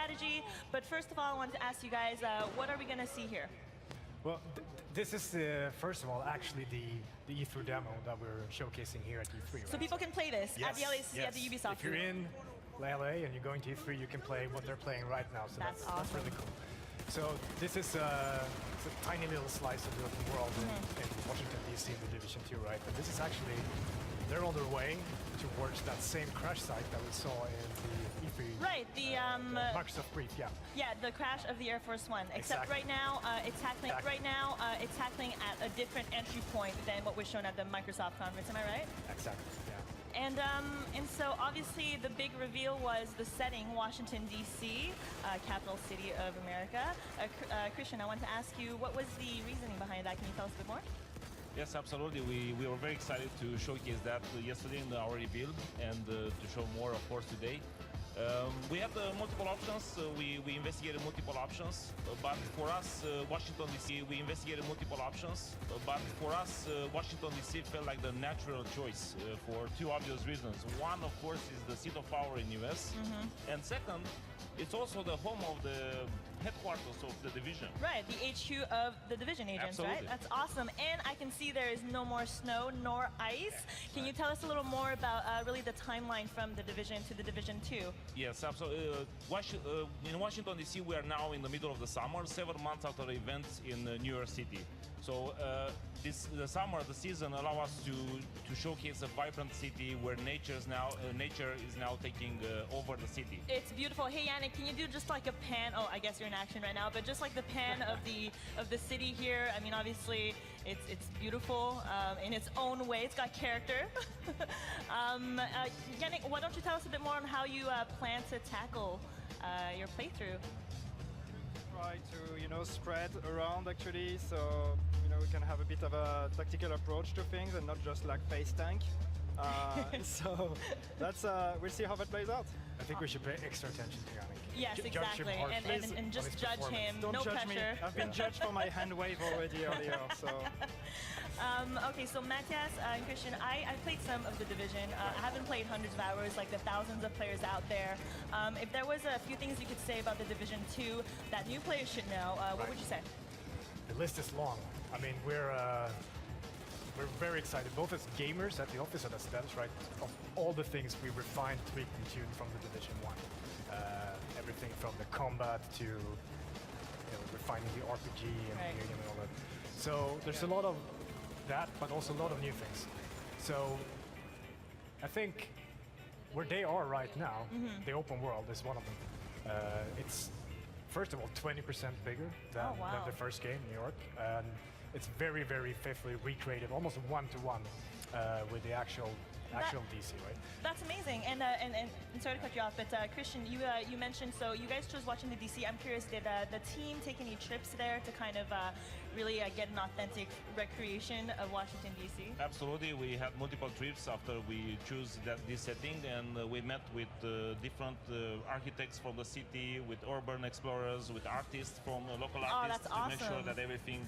strategy. But first of all, I wanted to ask you guys, what are we going to see here? Well, this is, first of all, actually the E3 demo that we're showcasing here at E3. So people can play this at the LAC, at the Ubisoft. If you're in LA and you're going to E3, you can play what they're playing right now. So that's awesome. That's really cool. So this is it's a tiny little slice of the open world in Washington, D.C. in the Division 2, right? And this is actually, they're on their way towards that same crash site that we saw in the E3. Right, the Microsoft brief, yeah. Yeah, the crash of the Air Force One. Except exactly. right now, it's tackling at a different entry point than what was shown at the Microsoft conference. Am I right? Exactly. Yeah. And so obviously the big reveal was the setting, Washington, D.C., capital city of America. Christian, I want to ask you, what was the reasoning behind that? Can you tell us a bit more? Yes, absolutely. We were very excited to showcase that yesterday in our reveal and to show more, of course, today. We had multiple options. We investigated multiple options, but for us, Washington D.C. we investigated multiple options, but for us, Washington D.C. felt like the natural choice for two obvious reasons. One, of course, is the seat of power in U.S., and second, it's also the home of the headquarters of the division. Right, the HQ of the division agents, Absolutely. Right? That's awesome. And I can see there is no more snow nor ice. Can you tell us a little more about really the timeline from the division to the Division 2? Yes, absolutely. In Washington, D.C., we are now in the middle of the summer, 7 months after the events in New York City. So the summer, the season, allow us to showcase a vibrant city where nature is now taking over the city. It's beautiful. Hey, Yannick, can you do just like a pan? Oh, I guess you're in action right now, but just like the pan of the city here. I mean, obviously, it's beautiful in its own way. It's got character. Yannick, why don't you tell us a bit more on how you plan to tackle your playthrough? Try to spread around actually, so we can have a bit of a tactical approach to things and not just like face tank. So that's we'll see how that plays out. I think we should pay extra attention to Yannick. Yes, exactly, and just judge him. Don't no judge pressure. me. I've been judged for my hand wave already earlier. So. Okay, so Matthias and Christian, I played some of the Division. I haven't played hundreds of hours like the thousands of players out there. If there was a few things you could say about the Division 2 that new players should know, what would you say? The list is long. I mean, we're very excited, both as gamers at the office and as devs, right? Of all the things we refined, tweaked, and tuned from the Division 1. Everything from the combat to refining the RPG and all that. So there's a lot of that, but also a lot of new things. So I think where they are right now, the open world is one of them. It's first of all 20% bigger than the first game, New York, and it's very, very faithfully recreated, almost one-to-one with the actual DC, right? That's amazing. And sorry to cut you off, but Christian, you mentioned, so you guys chose Washington, D.C. I'm curious, did the team take any trips there to kind of really get an authentic recreation of Washington, D.C.? Absolutely. We had multiple trips after we chose this setting, and we met with different architects from the city, with urban explorers, with artists from local artists to make sure that everything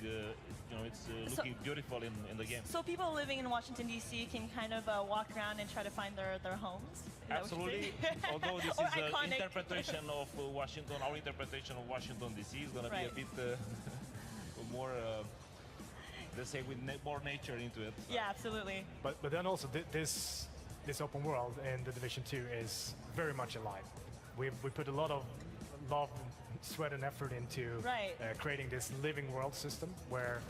it's looking beautiful in the game. So people living in Washington, D.C. can kind of walk around and try to find their homes? Absolutely. Although this is an interpretation of Washington, our interpretation of Washington, D.C. is going to be a bit more, let's say, with more nature into it. Yeah, absolutely. But then also this open world in the Division 2 is very much alive. We put a lot of love, sweat, and effort into creating this living world system where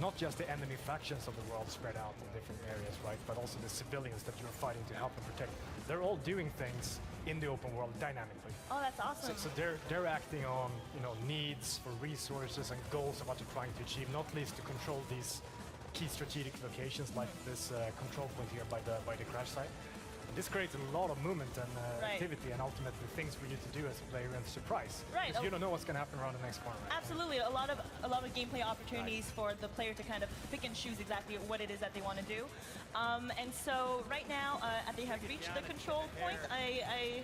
not just the enemy factions of the world spread out in different areas, right? But also the civilians that you're fighting to help and protect. They're all doing things in the open world dynamically. Oh, that's awesome. So they're acting on needs for resources and goals of what they're trying to achieve, not least to control these key strategic locations like this control point here by the crash site. This creates a lot of movement and activity, and ultimately things for you to do as a player and surprise. Right. Because you don't know what's going to happen around the next corner. Right? Absolutely, a lot of gameplay opportunities for the player to kind of pick and choose exactly what it is that they want to do. And so right now they have reached the control point. I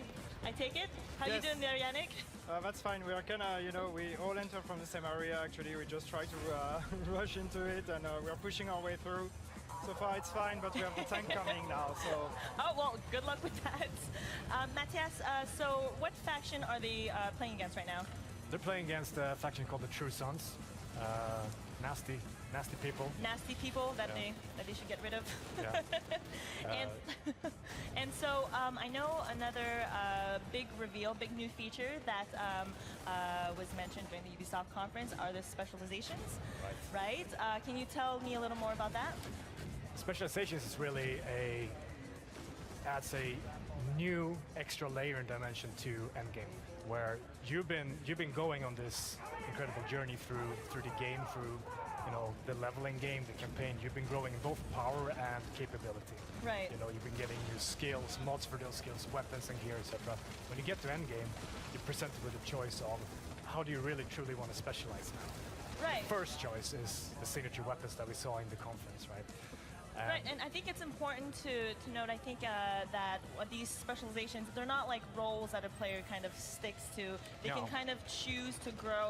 take it. How you doing there, Yannick? That's fine. We are kind of, we all enter from the same area. Actually, we just try to rush into it, and we are pushing our way through. So far it's fine, but we have the tank coming now, so... Oh, well, good luck with that. Matthias, so what faction are they playing against right now? They're playing against a faction called the True Sons. Nasty people. Nasty people that Yeah. they should get rid of. Yeah. and and so I know another big reveal, big new feature that was mentioned during the Ubisoft conference are the specializations. Right. Can you tell me a little more about that? Specializations is really adds a new extra layer and dimension to endgame, where you've been going on this incredible journey through the game, through the leveling game, the campaign. You've been growing in both power and capability. Right. You've been getting new skills, mods for those skills, weapons and gear, etc. When you get to endgame, you're presented with a choice of how do you really truly want to specialize now. Right. First choice is the signature weapons that we saw in the conference, right? Right, and I think it's important to note, I think that these specializations, they're not like roles that a player kind of sticks to. They No. can kind of choose to grow